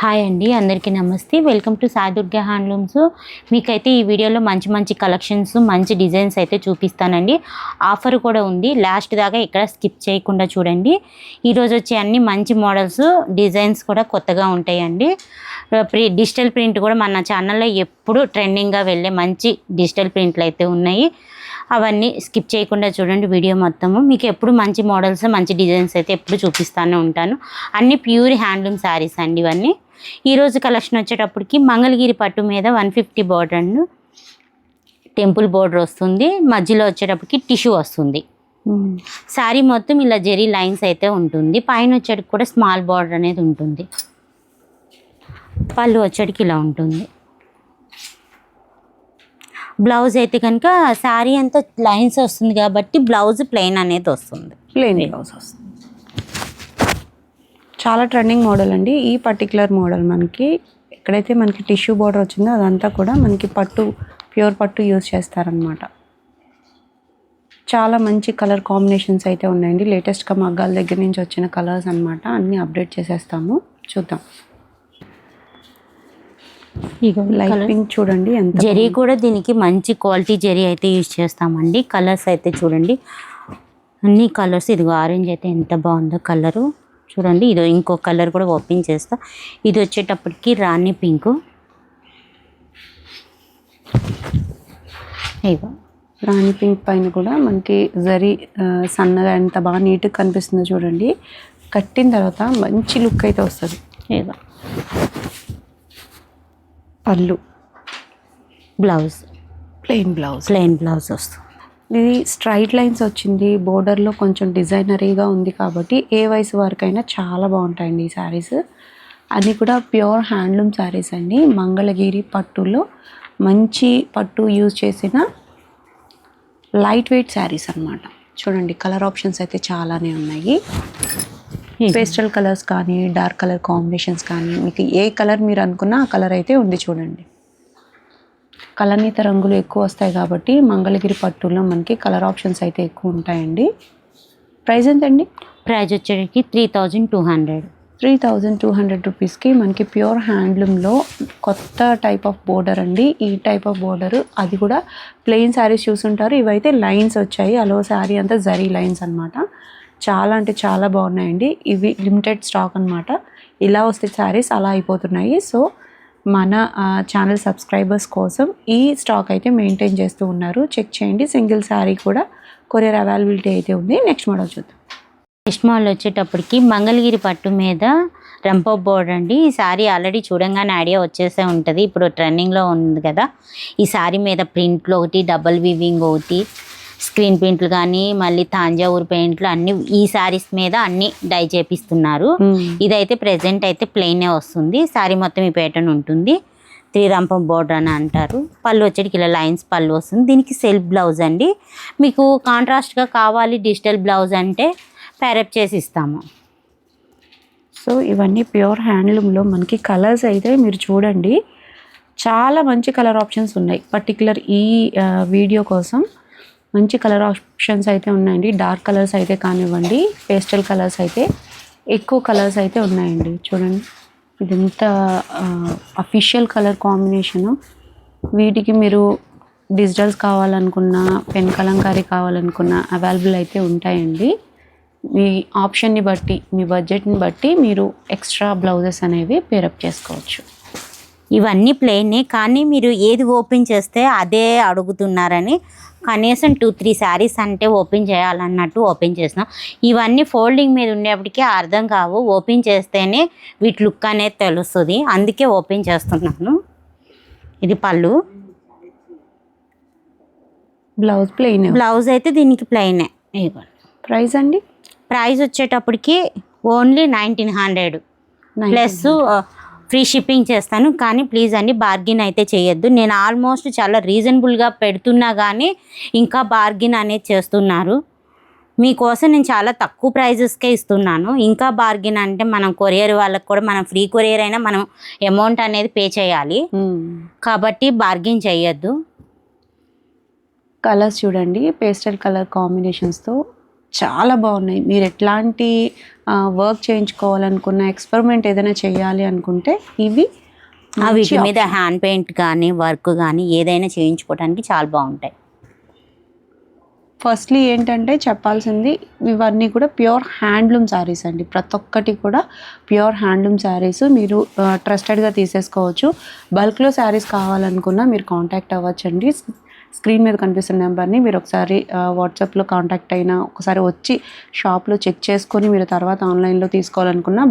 Hi అండి, అందరికీ నమస్తే. Welcome to Sai Durga handlooms. మీకైతే ఈ వీడియోలో మంచి మంచి కలెక్షన్స్, మంచి డిజైన్స్ అయితే చూపిస్తానండి. ఆఫర్ కూడా ఉంది, లాస్ట్ దాకా ఇక్కడ స్కిప్ చేయకుండా చూడండి. ఈరోజు వచ్చే అన్ని మంచి మోడల్స్, డిజైన్స్ కూడా కొత్తగా ఉంటాయండి. డిజిటల్ ప్రింట్ కూడా మన ఛానల్లో ఎప్పుడు ట్రెండింగ్గా వెళ్ళే మంచి డిజిటల్ ప్రింట్లు అయితే ఉన్నాయి. అవన్నీ స్కిప్ చేయకుండా చూడండి వీడియో మొత్తము. మీకు ఎప్పుడు మంచి మోడల్స్, మంచి డిజైన్స్ అయితే ఎప్పుడు చూపిస్తూనే ఉంటాను. అన్ని ప్యూర్ హ్యాండ్లూమ్ శారీస్ అండి ఇవన్నీ. ఈరోజు కలెక్షన్ వచ్చేటప్పటికి మంగళగిరి పట్టు మీద 150 బోర్డర్ అండ్ టెంపుల్ బోర్డర్ వస్తుంది. మధ్యలో వచ్చేటప్పటికి టిష్యూ వస్తుంది. శారీ మొత్తం ఇలా జెరీ లైన్స్ అయితే ఉంటుంది. పైన వచ్చేటికి కూడా స్మాల్ బోర్డర్ అనేది ఉంటుంది. పళ్ళు వచ్చేటికి ఇలా ఉంటుంది. బ్లౌజ్ అయితే కనుక శారీ అంతా లైన్స్ వస్తుంది కాబట్టి బ్లౌజ్ ప్లెయిన్ అనేది వస్తుంది. ప్లెయిన్ బ్లౌజ్ వస్తుంది. చాలా ట్రెండింగ్ మోడల్ అండి ఈ పర్టికులర్ మోడల్. మనకి ఎక్కడైతే మనకి టిష్యూ బార్డర్ వచ్చిందో అదంతా కూడా మనకి పట్టు, ప్యూర్ పట్టు యూజ్ చేస్తారనమాట. చాలా మంచి కలర్ కాంబినేషన్స్ అయితే ఉన్నాయండి. లేటెస్ట్గా మగ్గాల దగ్గర నుంచి వచ్చిన కలర్స్ అనమాట. అన్నీ అప్డేట్ చేసేస్తాము, చూద్దాం. లైట్ పింక్ చూడండి, ఎంత జెరీ కూడా దీనికి మంచి క్వాలిటీ జెరీ అయితే యూజ్ చేస్తామండి. కలర్స్ అయితే చూడండి, అన్ని కలర్స్. ఇదిగో ఆరెంజ్ అయితే ఎంత బాగుందో కలరు చూడండి. ఇది ఇంకో కలర్ కూడా ఓపెన్ చేస్తా. ఇది వచ్చేటప్పటికి రాణి పింక్. ఇగో రాణి పింక్ పైన కూడా మనకి జరీ సన్నగా ఎంత బాగా నీట్గా కనిపిస్తుందో చూడండి. కట్టిన తర్వాత మంచి లుక్ అయితే వస్తుంది. ఇగో పళ్ళు, బ్లౌజ్ ప్లెయిన్ బ్లౌజ్ వస్తుంది. ఇది స్ట్రైట్ లైన్స్ వచ్చింది. బోర్డర్లో కొంచెం డిజైనరీగా ఉంది కాబట్టి ఏ వయసు వరకైనా చాలా బాగుంటాయండి ఈ శారీస్. అది కూడా ప్యూర్ హ్యాండ్లూమ్ శారీస్ అండి. మంగళగిరి పట్టులో మంచి పట్టు యూజ్ చేసిన లైట్ వెయిట్ శారీస్ అనమాట. చూడండి, కలర్ ఆప్షన్స్ అయితే చాలానే ఉన్నాయి. పేస్టల్ కలర్స్ కానీ, డార్క్ కలర్ కాంబినేషన్స్ కానీ, మీకు ఏ కలర్ మీరు అనుకున్నా ఆ కలర్ అయితే ఉంది చూడండి. కలనీత రంగులు ఎక్కువ వస్తాయి కాబట్టి మంగళగిరి పట్టులో మనకి కలర్ ఆప్షన్స్ అయితే ఎక్కువ ఉంటాయండి. ప్రైస్ ఎంతండి? ప్రైస్ వచ్చేటికి 3200. 3200 రూపీస్కి మనకి ప్యూర్ హ్యాండ్లూమ్లో కొత్త టైప్ ఆఫ్ బోర్డర్ అండి. ఈ టైప్ ఆఫ్ బోర్డర్, అది కూడా ప్లెయిన్ శారీస్ చూసుంటారు. ఇవైతే లైన్స్ వచ్చాయి. అలో శారీ అంతా జరీ లైన్స్ అనమాట. చాలా అంటే చాలా బాగున్నాయండి. ఇవి లిమిటెడ్ స్టాక్ అనమాట. ఇలా వస్తే శారీస్ అలా అయిపోతున్నాయి. సో మన ఛానల్ సబ్స్క్రైబర్స్ కోసం ఈ స్టాక్ అయితే మెయింటైన్ చేస్తూ ఉన్నారు. చెక్ చేయండి. సింగిల్ శారీ కూడా కొరియర్ అవైలబిలిటీ అయితే ఉంది. నెక్స్ట్ మోడల్ చూద్దాం. నెక్స్ట్ మోడల్ వచ్చేటప్పటికి మంగళగిరి పట్టు మీద రంప బోర్డర్ అండి. ఈ శారీ ఆల్రెడీ చూడంగానే ఐడియా వచ్చేసే ఉంటుంది. ఇప్పుడు ట్రెండింగ్లో ఉంది కదా. ఈ శారీ మీద ప్రింట్లు ఒకటి, డబల్ వీవింగ్ ఒకటి, స్క్రీన్ ప్రింట్లు కానీ, మళ్ళీ తాంజావూరు పెయింట్లు అన్ని ఈ శారీస్ మీద అన్ని డై చేపిస్తున్నారు. ఇదైతే ప్రెజెంట్ అయితే ప్లెయినే వస్తుంది. శారీ మొత్తం ఈ ప్యాటర్న్ ఉంటుంది. 3 రంపం బోర్డర్ అని అంటారు. పళ్ళు వచ్చేటికి ఇలా లైన్స్ పళ్ళు వస్తుంది. దీనికి సెల్ఫ్ బ్లౌజ్ అండి. మీకు కాంట్రాస్ట్గా కావాలి డిజిటల్ బ్లౌజ్ అంటే ప్యారప్ చేసి ఇస్తాము. సో ఇవన్నీ ప్యూర్ హ్యాండ్లూమ్లో మనకి కలర్స్ అయితే మీరు చూడండి, చాలా మంచి కలర్ ఆప్షన్స్ ఉన్నాయి. పర్టికులర్ ఈ వీడియో కోసం మంచి కలర్ ఆప్షన్స్ అయితే ఉన్నాయండి. డార్క్ కలర్స్ అయితే కానివ్వండి, పేస్టల్ కలర్స్ అయితే ఎక్కువ కలర్స్ అయితే ఉన్నాయండి. చూడండి, ఇదంత అఫీషియల్ కలర్ కాంబినేషను. వీటికి మీరు డిజిటల్స్ కావాలనుకున్నా, పెన్ కలంకారీ కావాలనుకున్నా అవైలబుల్ అయితే ఉంటాయండి. మీ ఆప్షన్ని బట్టి, మీ బడ్జెట్ని బట్టి మీరు ఎక్స్ట్రా బ్లౌజెస్ అనేవి పేరప్ చేసుకోవచ్చు. ఇవన్నీ ప్లెయినే, కానీ మీరు ఏది ఓపెన్ చేస్తే అదే అడుగుతున్నారని కనీసం 2-3 శారీస్ అంటే ఓపెన్ చేయాలన్నట్టు ఓపెన్ చేసినాం. ఇవన్నీ ఫోల్డింగ్ మీద ఉండేప్పటికీ అర్థం కావు. ఓపెన్ చేస్తేనే వీటి లుక్ అనేది తెలుస్తుంది. అందుకే ఓపెన్ చేస్తున్నాను. ఇది పళ్ళు, బ్లౌజ్ ప్లెయిన్. బ్లౌజ్ అయితే దీనికి ప్లెయినే. ప్రైస్ అండి? ప్రైస్ వచ్చేటప్పటికి ఓన్లీ 1900 ప్లస్ ఫ్రీ షిప్పింగ్ చేస్తాను. కానీ ప్లీజ్ అండి, బార్గిన్ అయితే చేయొద్దు. నేను ఆల్మోస్ట్ చాలా రీజనబుల్గా పెడుతున్నా కానీ ఇంకా బార్గిన్ అనేది చేస్తున్నారు. మీకోసం నేను చాలా తక్కువ ప్రైజెస్కే ఇస్తున్నాను. ఇంకా బార్గిన్ అంటే మనం కొరియర్ వాళ్ళకి కూడా, మనం ఫ్రీ కొరియర్ అయినా మనం అమౌంట్ అనేది పే చేయాలి. కాబట్టి బార్గిన్ చేయొద్దు. కలర్స్ చూడండి, పేస్టల్ కలర్ కాంబినేషన్స్తో చాలా బాగున్నాయి. మీరు ఎట్లాంటి వర్క్ చేయించుకోవాలనుకున్న, ఎక్స్పెరిమెంట్ ఏదైనా చేయాలి అనుకుంటే ఇవి వీటి మీద హ్యాండ్ పెయింట్ కానీ వర్క్ కానీ ఏదైనా చేయించుకోవడానికి చాలా బాగుంటాయి. ఫస్ట్లీ ఏంటంటే చెప్పాల్సింది, ఇవన్నీ కూడా ప్యూర్ హ్యాండ్లూమ్ శారీస్ అండి. ప్రతి ఒక్కటి కూడా ప్యూర్ హ్యాండ్లూమ్ శారీస్. మీరు ట్రస్టెడ్గా తీసేసుకోవచ్చు. బల్క్లో శారీస్ కావాలనుకున్నా మీరు కాంటాక్ట్ అవ్వచ్చండి. స్క్రీన్ మీద కనిపిస్తున్న నెంబర్ని మీరు ఒకసారి వాట్సాప్లో కాంటాక్ట్ అయినా, ఒకసారి వచ్చి షాప్లో చెక్ చేసుకొని మీరు తర్వాత ఆన్లైన్లో తీసుకోవాలనుకున్నా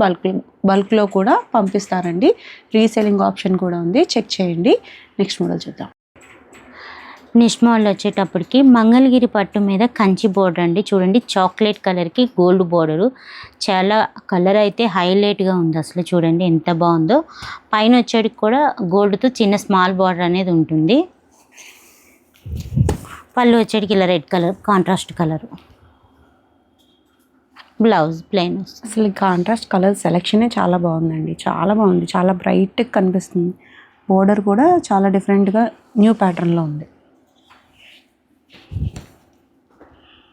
బల్క్లో కూడా పంపిస్తారండి. రీసేలింగ్ ఆప్షన్ కూడా ఉంది, చెక్ చేయండి. నెక్స్ట్ మోడల్ చూద్దాం. నెక్స్ట్ మోడల్ వచ్చేటప్పటికి మంగళగిరి పట్టు మీద కంచి బోర్డర్ అండి. చూడండి, చాక్లెట్ కలర్కి గోల్డ్ బోర్డరు. చాలా కలర్ అయితే హైలైట్గా ఉంది. అసలు చూడండి ఎంత బాగుందో. పైన వచ్చేటికి కూడా గోల్డ్తో చిన్న స్మాల్ బోర్డర్ అనేది ఉంటుంది. పళ్ళు వచ్చేటికి ఇలా red colour contrast colour. Blouse plain వస్తుంది. అసలు కాంట్రాస్ట్ కలర్ సెలెక్షనే చాలా బాగుందండి. చాలా బాగుంది, చాలా బ్రైట్గా కనిపిస్తుంది. బోర్డర్ కూడా చాలా డిఫరెంట్గా న్యూ ప్యాటర్న్లో ఉంది.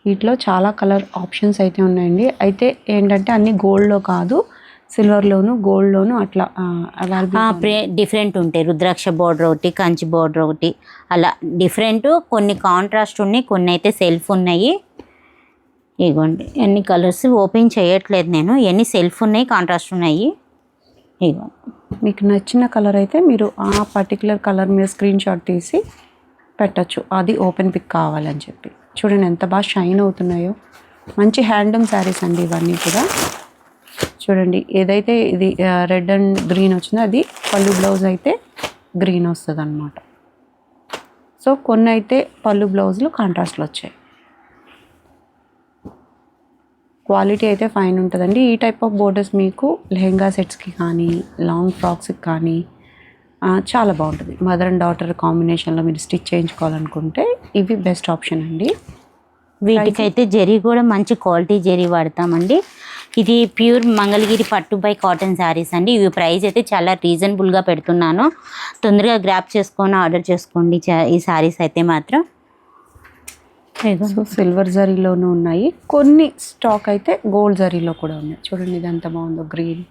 వీటిలో చాలా కలర్ ఆప్షన్స్ అయితే ఉన్నాయండి. అయితే ఏంటంటే అన్ని గోల్డ్లో కాదు, సిల్వర్లోను గోల్డ్లోను అట్లా డిఫరెంట్ ఉంటాయి. రుద్రాక్ష బోర్డర్ ఒకటి, కంచి బోర్డర్ ఒకటి, అలా డిఫరెంట్. కొన్ని కాంట్రాస్ట్ ఉన్నాయి, కొన్ని అయితే సెల్ఫ్ ఉన్నాయి. ఇగోండి ఎన్ని కలర్స్ ఓపెన్ చేయట్లేదు నేను, ఎన్ని సెల్ఫ్ ఉన్నాయి, కాంట్రాస్ట్ ఉన్నాయి. ఇగో మీకు నచ్చిన కలర్ అయితే మీరు ఆ పర్టికులర్ కలర్ మీద స్క్రీన్ షాట్ తీసి పెట్టచ్చు. అది ఓపెన్ పిక్ కావాలని చెప్పి. చూడండి ఎంత బాగా షైన్ అవుతున్నాయో. మంచి హ్యాండ్లూమ్ శారీస్ అండి ఇవన్నీ కూడా. చూడండి, ఏదైతే ఇది రెడ్ అండ్ గ్రీన్ వచ్చిందో అది పళ్ళు, బ్లౌజ్ అయితే గ్రీన్ వస్తుంది అన్నమాట. సో కొన్ని అయితే పళ్ళు బ్లౌజులు కాంట్రాస్ట్లో వచ్చాయి. క్వాలిటీ అయితే ఫైన్ ఉంటుందండి. ఈ టైప్ ఆఫ్ బోర్డర్స్ మీకు లెహెంగా సెట్స్కి కానీ, లాంగ్ ఫ్రాక్స్కి కానీ చాలా బాగుంటుంది. మదర్ అండ్ డాటర్ కాంబినేషన్లో మీరు స్టిచ్ చేయించుకోవాలనుకుంటే ఇవి బెస్ట్ ఆప్షన్ అండి. వీటికైతే జరీ కూడా మంచి క్వాలిటీ జరీ వాడతామండి. ఇది ప్యూర్ మంగళగిరి పట్టు బై కాటన్ శారీస్ అండి. ఇవి ప్రైస్ అయితే చాలా రీజనబుల్గా పెడుతున్నాను. తొందరగా గ్రాప్ చేసుకొని ఆర్డర్ చేసుకోండి ఈ శారీస్ అయితే మాత్రం. సో సిల్వర్ జరీలోనూ ఉన్నాయి, కొన్ని స్టాక్ అయితే గోల్డ్ జరీలో కూడా ఉన్నాయి. చూడండి ఇది ఎంత బాగుందో, గ్రీన్,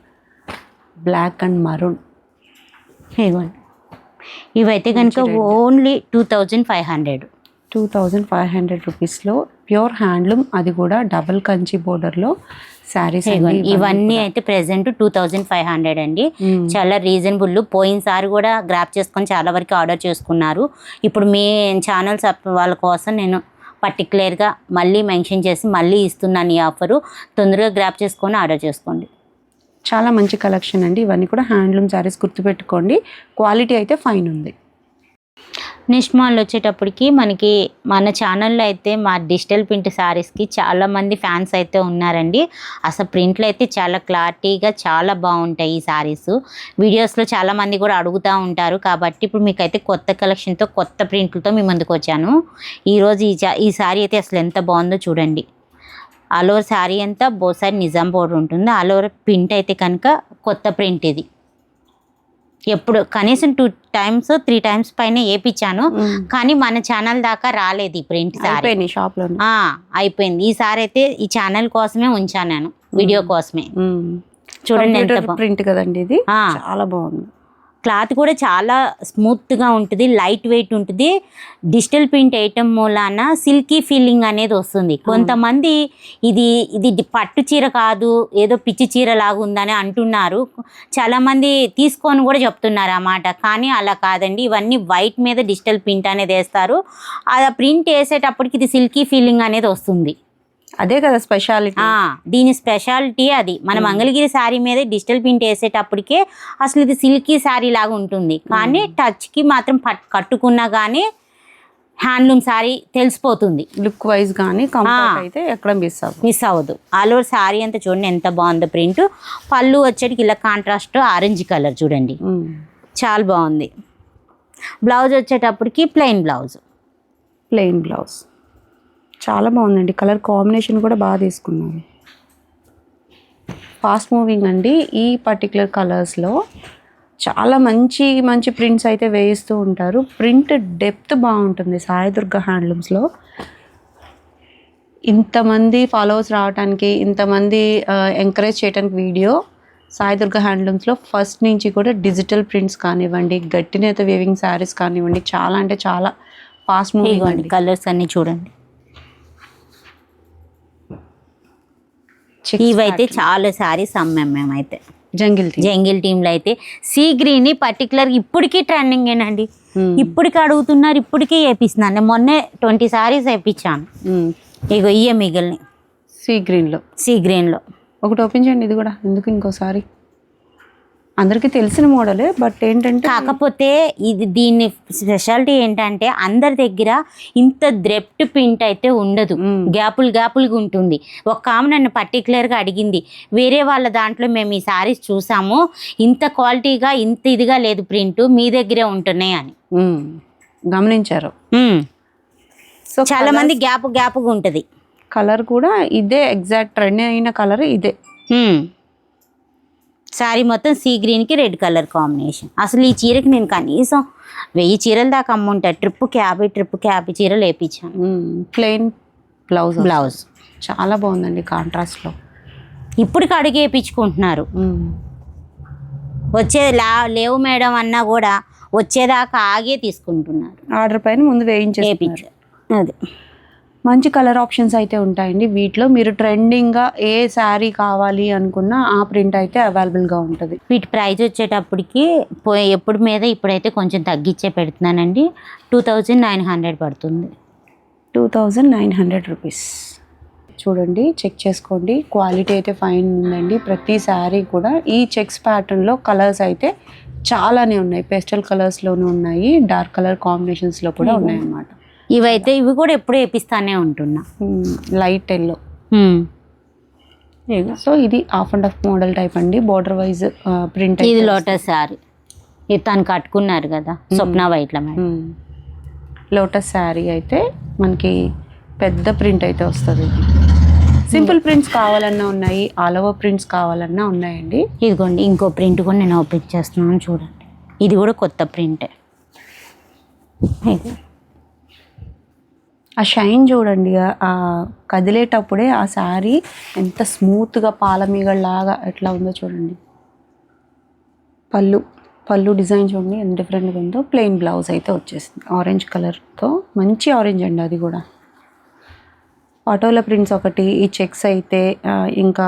బ్లాక్ అండ్ మరూన్. ఇవ్వండి, ఇవైతే కనుక ఓన్లీ 2500. 2500 రూపీస్లో ప్యూర్ హ్యాండ్లూమ్, అది కూడా డబుల్ కంచి బోర్డర్లో శారీస్. ఇవన్నీ అయితే ప్రెసెంట్ 2500 అండి. చాలా రీజనబుల్. పోయినసారి కూడా గ్రాప్ చేసుకొని చాలా వరకు ఆర్డర్ చేసుకున్నారు. ఇప్పుడు మీ ఛానల్స్ వాళ్ళ కోసం నేను పర్టికులర్గా మళ్ళీ మెన్షన్ చేసి మళ్ళీ ఇస్తున్నాను ఈ ఆఫరు. తొందరగా గ్రాప్ చేసుకొని ఆర్డర్ చేసుకోండి. చాలా మంచి కలెక్షన్ అండి. ఇవన్నీ కూడా హ్యాండ్లూమ్ శారీస్, గుర్తుపెట్టుకోండి. క్వాలిటీ అయితే ఫైన్ ఉంది. నెక్స్ట్ మోడల్ వచ్చేటప్పటికి మన ఛానల్లో అయితే మా డిజిటల్ ప్రింట్ శారీస్కి చాలామంది ఫ్యాన్స్ అయితే ఉన్నారండి. అసలు ప్రింట్లు అయితే చాలా క్లారిటీగా చాలా బాగుంటాయి ఈ శారీస్. వీడియోస్లో చాలామంది కూడా అడుగుతూ ఉంటారు. కాబట్టి ఇప్పుడు మీకైతే కొత్త కలెక్షన్తో, కొత్త ప్రింట్లతో మీ ముందుకు వచ్చాను. ఈరోజు ఈ శారీ అయితే అసలు ఎంత బాగుందో చూడండి. ఆల్ ఓవర్ శారీ అంతా బోత్ సైడ్ నిజాం బోర్డర్ ఉంటుంది. ఆల్ ఓవర్ ప్రింట్ అయితే కనుక కొత్త ప్రింట్ ఇది. ఎప్పుడు కనీసం 2 times 3 times పైన వేయించాను, కానీ మన ఛానల్ దాకా రాలేదు ఈ ప్రింట్ సారీ. షాప్లో అయిపోయింది. ఈ సారీ అయితే ఈ ఛానల్ కోసమే ఉంచాను నేను, వీడియో కోసమే. చూడండి ఎంత ప్రింట్ కదండి ఇది, చాలా బాగుంది. క్లాత్ కూడా చాలా స్మూత్గా ఉంటుంది, లైట్ వెయిట్ ఉంటుంది. డిజిటల్ ప్రింట్ వేయటం మూలాన సిల్కీ ఫీలింగ్ అనేది వస్తుంది. కొంతమంది ఇది పట్టు చీర కాదు, ఏదో పిచ్చి చీర లాగా ఉందని అంటున్నారు. చాలామంది తీసుకొని కూడా చెప్తున్నారు అన్నమాట. కానీ అలా కాదండి, ఇవన్నీ వైట్ మీద డిజిటల్ ప్రింట్ అనేది వేస్తారు. ఆ ప్రింట్ వేసేటప్పటికి ఇది సిల్కీ ఫీలింగ్ అనేది వస్తుంది. అదే కదా స్పెషాలిటీ, దీని స్పెషాలిటీ అది. మన మంగళగిరి శారీ మీద డిజిటల్ ప్రింట్ వేసేటప్పటికే అసలు ఇది సిల్కీ శారీ లాగా ఉంటుంది. కానీ టచ్కి మాత్రం కట్టుకున్నా కానీ హ్యాండ్లూమ్ శారీ తెలిసిపోతుంది. లుక్ వైజ్ కానీ కంఫర్ట్ అయితే ఎక్కడ మిస్ అవ్వదు. ఆల్ ఓవర్ శారీ అంతా చూడండి ఎంత బాగుందో ప్రింట్. పళ్ళు వచ్చేటికి ఇలా కాంట్రాస్ట్ ఆరెంజ్ కలర్ చూడండి, చాలా బాగుంది. బ్లౌజ్ వచ్చేటప్పటికి ప్లెయిన్ బ్లౌజ్ చాలా బాగుందండి. కలర్ కాంబినేషన్ కూడా బాగా తీసుకున్నారు. ఫాస్ట్ మూవింగ్ అండి. ఈ పర్టికులర్ కలర్స్లో చాలా మంచి మంచి ప్రింట్స్ అయితే వేయిస్తూ ఉంటారు. ప్రింట్ డెప్త్ బాగుంటుంది సాయిదుర్గ హ్యాండ్లూమ్స్లో. ఇంతమంది ఫాలోవర్స్ రావడానికి, ఇంతమంది ఎంకరేజ్ చేయడానికి వీడియో సాయి దుర్గా హ్యాండ్లూమ్స్లో ఫస్ట్ నుంచి కూడా డిజిటల్ ప్రింట్స్ కానివ్వండి, గట్టినేత వేవింగ్ శారీస్ కానివ్వండి, చాలా అంటే చాలా ఫాస్ట్ మూవింగ్ అండి. కలర్స్ అన్ని చూడండి. ఇవైతే చాలా శారీస్ అమ్మాం మేమైతే జంగిల్ టీంలో అయితే. సీ గ్రీన్ పర్టికులర్ ఇప్పటికీ ట్రెండింగ్ ఏనండి. ఇప్పటికి అడుగుతున్నారు, ఇప్పటికీ వేపిస్తున్నాను. నేను మొన్నే 20 శారీస్ వేయించాను. ఇగో ఇయ్య మిగిలిని సీ గ్రీన్లో ఒకటి ఓపెన్ చేయండి. ఇది కూడా ఎందుకు ఇంకోసారి, అందరికీ తెలిసిన మోడలే, బట్ ఏంటంటే కాకపోతే దీని స్పెషాలిటీ ఏంటంటే అందరి దగ్గర ఇంత డ్రెప్ట్ ప్రింట్ అయితే ఉండదు, గ్యాపులుగా ఉంటుంది. ఒక ఆమె నన్ను పర్టికులర్గా అడిగింది, వేరే వాళ్ళ దాంట్లో మేము ఈ సారీస్ చూసాము, ఇంత క్వాలిటీగా ఇంత ఇదిగా లేదు ప్రింట్, మీ దగ్గరే ఉంటున్నాయి అని గమనించారు. సో చాలా మంది గ్యాప్గా ఉంటుంది. కలర్ కూడా ఇదే, ఎగ్జాక్ట్ ట్రెండ్ అయిన కలర్ ఇదే. శారీ మొత్తం సీ గ్రీన్కి రెడ్ కలర్ కాంబినేషన్. అసలు ఈ చీరకి నేను కనీసం 1000 చీరల దాకా అమ్ముంటా. ట్రిప్కి 50 చీరలు వేయించాను. ప్లెయిన్ బ్లౌజ్ చాలా బాగుందండి కాంట్రాస్ట్లో. ఇప్పటికి అడిగి వేయించుకుంటున్నారు. వచ్చేది లేవు మేడం అన్నా కూడా వచ్చేదాకా ఆగే తీసుకుంటున్నారు. ఆర్డర్ పైన ముందు వేయించారు. అదే మంచి కలర్ ఆప్షన్స్ అయితే ఉంటాయండి వీటిలో. మీరు ట్రెండింగ్గా ఏ శారీ కావాలి అనుకున్నా ఆ ప్రింట్ అయితే అవైలబుల్గా ఉంటుంది. వీటి ప్రైస్ వచ్చేటప్పటికి ఎప్పుడు మీద ఇప్పుడైతే కొంచెం తగ్గించే పెడుతున్నానండి. 2900 పడుతుంది. 2900 రూపీస్. చూడండి, చెక్ చేసుకోండి, క్వాలిటీ అయితే ఫైన్ ఉందండి. ప్రతి శారీ కూడా ఈ చెక్స్ ప్యాటర్న్లో కలర్స్ అయితే చాలానే ఉన్నాయి. పేస్టల్ కలర్స్లోనూ ఉన్నాయి, డార్క్ కలర్ కాంబినేషన్స్లో కూడా ఉన్నాయి అన్నమాట. ఇవి కూడా ఎప్పుడు వేపిస్తానే ఉంటున్నా. Light yellow. సో ఇది half and half model type అండి. Border wise print. ఇది లోటస్ శారీ, ఇది తను కట్టుకున్నారు కదా స్వప్న వైట్ల మేడం. లోటస్ శారీ అయితే మనకి పెద్ద ప్రింట్ అయితే వస్తుంది. సింపుల్ ప్రింట్స్ కావాలన్నా ఉన్నాయి, ఆల్ ఓవర్ ప్రింట్స్ కావాలన్నా ఉన్నాయండి. ఇదిగోండి ఇంకో ప్రింట్ కూడా నేను ఓపెన్ చేస్తున్నాను చూడండి. ఇది కూడా కొత్త ప్రింటే. ఆ షైన్ చూడండి, ఆ కదిలేటప్పుడే ఆ శారీ ఎంత స్మూత్గా పాలమీగలాగా ఎట్లా ఉందో చూడండి. పళ్ళు డిజైన్ చూడండి ఎంత డిఫరెంట్గా ఉందో. ప్లెయిన్ బ్లౌజ్ అయితే వచ్చేసింది ఆరెంజ్ కలర్తో, మంచి ఆరెంజ్ అండి అది కూడా. పటోలా ప్రింట్స్ ఒకటి, ఈ చెక్స్ అయితే ఇంకా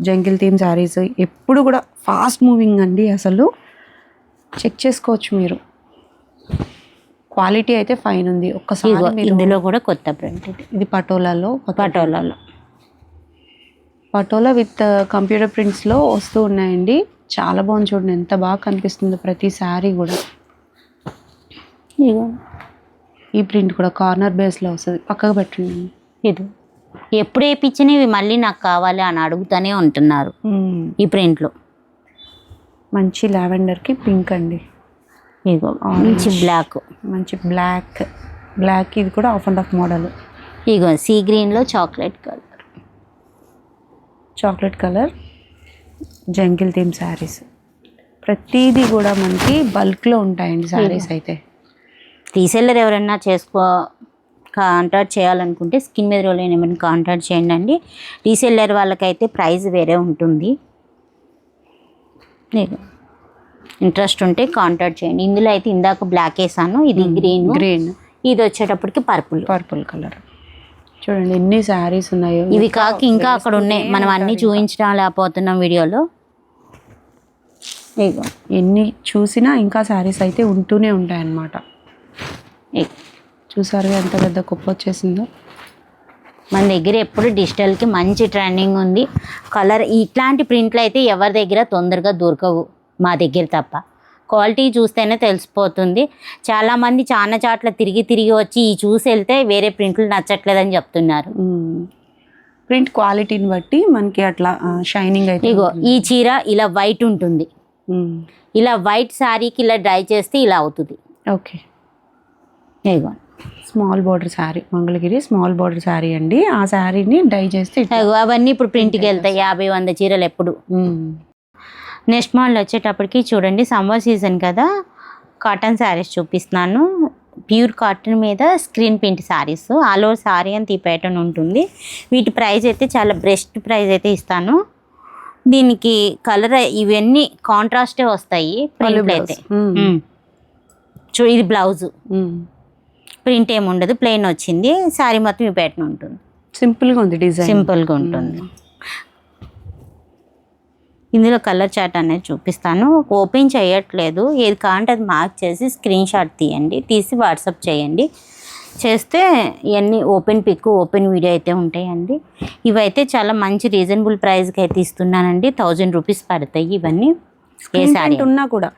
జంగిల్ థీమ్ శారీస్ ఎప్పుడు కూడా ఫాస్ట్ మూవింగ్ అండి. అసలు చెక్ చేసుకోవచ్చు మీరు. క్వాలిటీ అయితే ఫైన్ ఉంది. ఒక్కసారి ఇందులో కూడా కొత్త ప్రింట్. ఇది పటోలా విత్ కంప్యూటర్ ప్రింట్స్లో వస్తూ ఉన్నాయండి. చాలా బాగుంది చూడండి, ఎంత బాగా కనిపిస్తుందో ప్రతి శారీ కూడా. ఈ ప్రింట్ కూడా కార్నర్ బేస్లో వస్తుంది. పక్కకు పెట్టండి. ఇది ఎప్పుడు వేయించినవి మళ్ళీ నాకు కావాలి అని అడుగుతూనే ఉంటున్నారు. ఈ ప్రింట్లో మంచి లావెండర్కి పింక్ అండి. ఇదిగో మంచి బ్లాక్ ఇది కూడా ఆఫ్ అండ్ ఆఫ్ మోడల్. ఇగో సీ గ్రీన్లో chocolate colour jungle theme sarees. ప్రతిదీ కూడా మనకి బల్క్లో ఉంటాయండి శారీస్ అయితే. రీసెల్లర్ ఎవరైనా కాంటాక్ట్ చేయాలనుకుంటే స్కిన్ మీద రోల్ ఏమైనా కాంటాక్ట్ చేయండి అండి. రీసెల్లర్ వాళ్ళకైతే ప్రైస్ వేరే ఉంటుంది. ఇంట్రెస్ట్ ఉంటే కాంటాక్ట్ చేయండి. ఇందులో అయితే ఇందాక బ్లాక్ వేసాను, ఇది గ్రీన్, ఇది వచ్చేటప్పటికి పర్పుల్ కలర్. చూడండి ఎన్ని శారీస్ ఉన్నాయో. ఇవి కాక ఇంకా అక్కడ ఉన్నాయి, మనం అన్నీ చూపించడం లేకపోతున్నాం వీడియోలో. ఎన్ని చూసినా ఇంకా శారీస్ అయితే ఉంటూనే ఉంటాయి అన్నమాట. చూసారు ఎంత పెద్ద కుప్ప వచ్చేసిందో. మన దగ్గర ఎప్పుడు డిజిటల్కి మంచి ట్రెండింగ్ ఉంది. కలర్ ఇట్లాంటి ప్రింట్లు అయితే ఎవరి దగ్గర తొందరగా దొరకవు, మా దగ్గర తప్ప. క్వాలిటీ చూస్తేనే తెలిసిపోతుంది. చాలామంది చాలా చాట్ల తిరిగి వచ్చి ఈ చూసి వెళ్తే వేరే ప్రింట్లు నచ్చట్లేదని చెప్తున్నారు. ప్రింట్ క్వాలిటీని బట్టి మనకి అట్లా షైనింగ్ అయితే. ఇగో ఈ చీర ఇలా వైట్ ఉంటుంది, ఇలా వైట్ శారీకి ఇలా డ్రై చేస్తే ఇలా అవుతుంది. ఓకే, ఇగో small border saree, Mangalagiri small border saree అండి. ఆ శారీని డై చేస్తే అవన్నీ ఇప్పుడు ప్రింట్కి వెళ్తాయి. 50-100 చీరలు ఎప్పుడు. నెక్స్ట్ మోడల్ వచ్చేటప్పటికి చూడండి, సమ్మర్ సీజన్ కదా, కాటన్ శారీస్ చూపిస్తున్నాను. ప్యూర్ కాటన్ మీద screen print saris. All over sari అంత ఈ ప్యాటర్న్ ఉంటుంది. వీటి ప్రైస్ అయితే చాలా బెస్ట్ ప్రైస్ అయితే ఇస్తాను. దీనికి కలర్ ఇవన్నీ కాంట్రాస్టే వస్తాయి. ప్రింట్ అయితే ఇది బ్లౌజ్, ప్రింట్ ఏమి ఉండదు, ప్లెయిన్ వచ్చింది. శారీ మొత్తం ఈ ప్యాటర్న్ ఉంటుంది. సింపుల్గా ఉంది డిజైన్, సింపుల్గా ఉంటుంది. ఇందులో కలర్ చార్ట్ అనేది చూపిస్తాను. ఓపెన్ చేయట్లేదు, ఏది కావాలంటే అది మార్క్ చేసి స్క్రీన్ షాట్ తీయండి, తీసి వాట్సాప్ చేయండి. చేస్తే ఇవన్నీ ఓపెన్ పిక్, ఓపెన్ వీడియో అయితే ఉంటాయండి. ఇవైతే చాలా మంచి రీజనబుల్ ప్రైస్కి అయితే ఇస్తున్నానండి. 1000 రూపీస్ పడతాయి ఇవన్నీ. ఏ సారీ ఉన్నా కూడా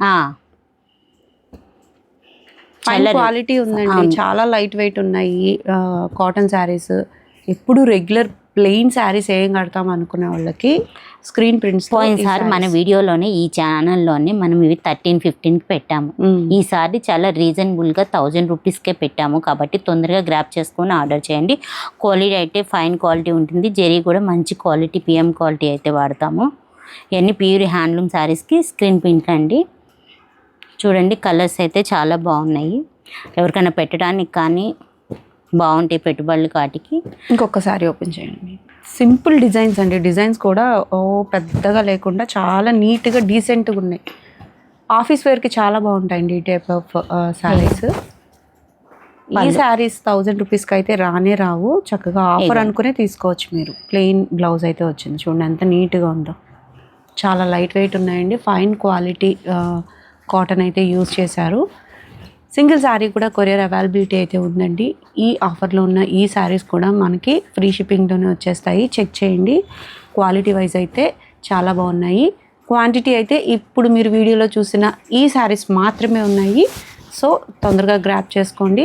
క్వాలిటీ ఉందండి. చాలా లైట్ వెయిట్ ఉన్నాయి కాటన్ శారీస్. ఎప్పుడు రెగ్యులర్ ప్లెయిన్ శారీస్ ఏం కడతాం అనుకునే వాళ్ళకి స్క్రీన్ ప్రింట్స్. పోయినసారి మన వీడియోలోనే ఈ ఛానల్లోనే మనం ఇవి 13-15కి పెట్టాము. ఈసారి చాలా రీజనబుల్గా 1000 రూపీస్కే పెట్టాము. కాబట్టి తొందరగా గ్రాప్ చేసుకొని ఆర్డర్ చేయండి. క్వాలిటీ అయితే ఫైన్ క్వాలిటీ ఉంటుంది. జరీ కూడా మంచి క్వాలిటీ, పిఎం క్వాలిటీ అయితే వాడతాము. ఇవన్నీ ప్యూర్ హ్యాండ్లూమ్ శారీస్కి స్క్రీన్ ప్రింట్ అండి. చూడండి, కలర్స్ అయితే చాలా బాగున్నాయి. ఎవరికైనా పెట్టడానికి కానీ బాగుంటాయి పెట్టుబడులు కాటికి. ఇంకొకసారి ఓపెన్ చేయండి. సింపుల్ డిజైన్స్ అండి. డిజైన్స్ కూడా పెద్దగా లేకుండా చాలా నీట్గా డీసెంట్గా ఉన్నాయి. ఆఫీస్ వేర్కి చాలా బాగుంటాయండి ఈ టైప్ ఆఫ్ శారీస్. ఈ శారీస్ 1000 రూపీస్కి అయితే రానే రావు. చక్కగా ఆఫర్ అనుకునే తీసుకోవచ్చు మీరు. ప్లెయిన్ బ్లౌజ్ అయితే వచ్చింది. చూడండి ఎంత నీట్గా ఉందో. చాలా లైట్ వెయిట్ ఉన్నాయండి. ఫైన్ క్వాలిటీ కాటన్ అయితే యూజ్ చేశారు. సింగిల్ శారీ కూడా కొరియర్ అవైలబిలిటీ అయితే ఉందండి. ఈ ఆఫర్లో ఉన్న ఈ శారీస్ కూడా మనకి ఫ్రీ షిప్పింగ్తోనే వచ్చేస్తాయి. చెక్ చేయండి. క్వాలిటీ వైజ్ అయితే చాలా బాగున్నాయి. క్వాంటిటీ అయితే ఇప్పుడు మీరు వీడియోలో చూసిన ఈ శారీస్ మాత్రమే ఉన్నాయి. సో తొందరగా గ్రాప్ చేసుకోండి.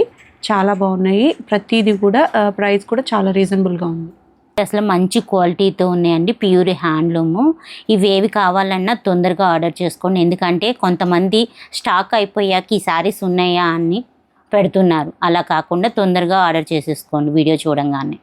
చాలా బాగున్నాయి. ప్రతిదీ కూడా ప్రైస్ కూడా చాలా రీజనబుల్గా ఉంది. అసలు మంచి క్వాలిటీతో ఉన్నాయండి. Pure handloom. ఇవేవి కావాలన్నా తొందరగా ఆర్డర్ చేసుకోండి. ఎందుకంటే కొంతమంది స్టాక్ అయిపోయాక ఈ శారీస్ ఉన్నాయా అని పెడుతున్నారు. అలా కాకుండా తొందరగా ఆర్డర్ చేసేసుకోండి వీడియో చూడంగానే.